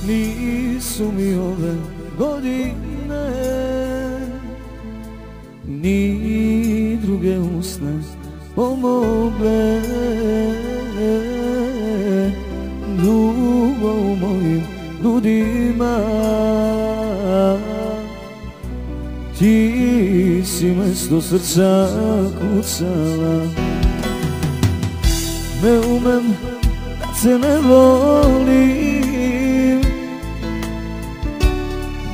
Nisu mi ove godine ni druge usne pomogle. Dugo u mojim grudima ti si mesto srca kucala. Ne umem da te ne volim,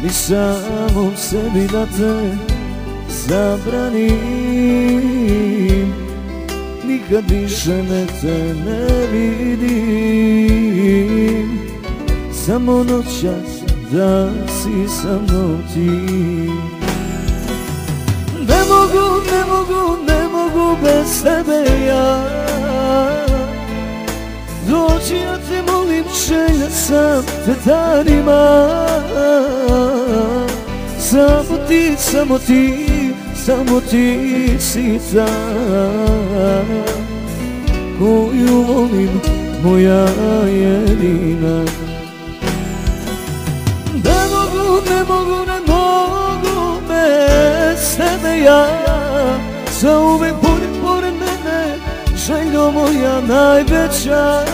ni samom sebi da te zabranim. Nikad više te ne vidim, samo noćas da si sa mnom ti. Ne mogu bez tebe ja doći, ja te molim, želja sam te danima. Samo ti si ta koju volim, moja jedina. Ne mogu bez tebe ja, zauvek budi pored mene, željo moja najveća.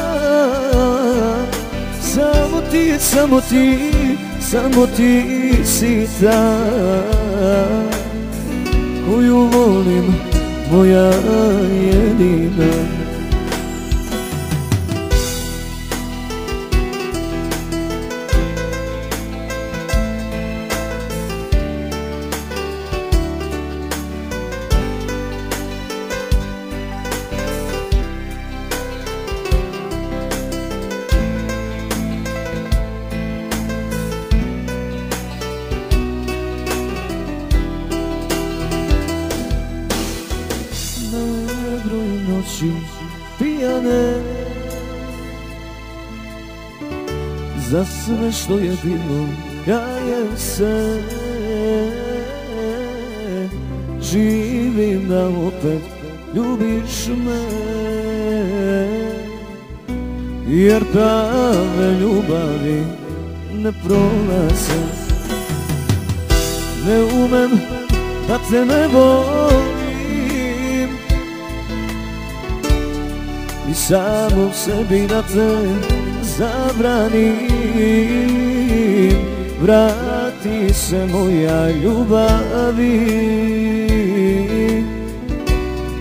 Samo ti si ta koju volim, moja jedina. Noći pijane za sve što je bilo, kajem se. Živim da opet ljubiš me, jer prave ljubavi ne prolaze. Ne umem da te ne volim, i samom sebi da te zabranim. Vrati se moja ljubavi,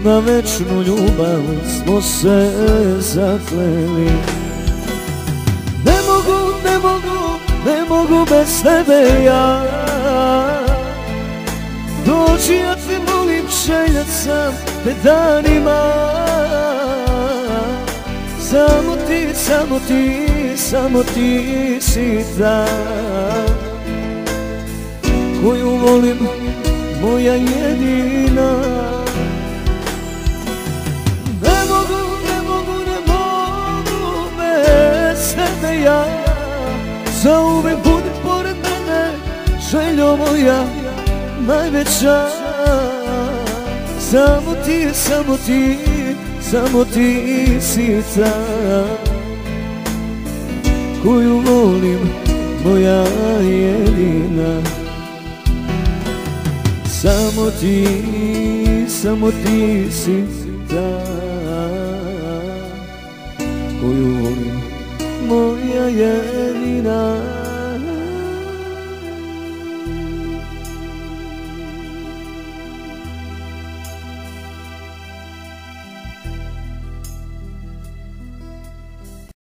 na večnu ljubav smo se zakleli. Ne mogu bez tebe ja doći, ja te molim, želja sam te danima. Samo ti si ta koju volim, moja jedina. Ne mogu bez tebe ja, zauvek budi pored mene, željo moja najveća. Samo ti si ta koju volim, moja jedina. Samo ti si ta koju volim, moja jedina.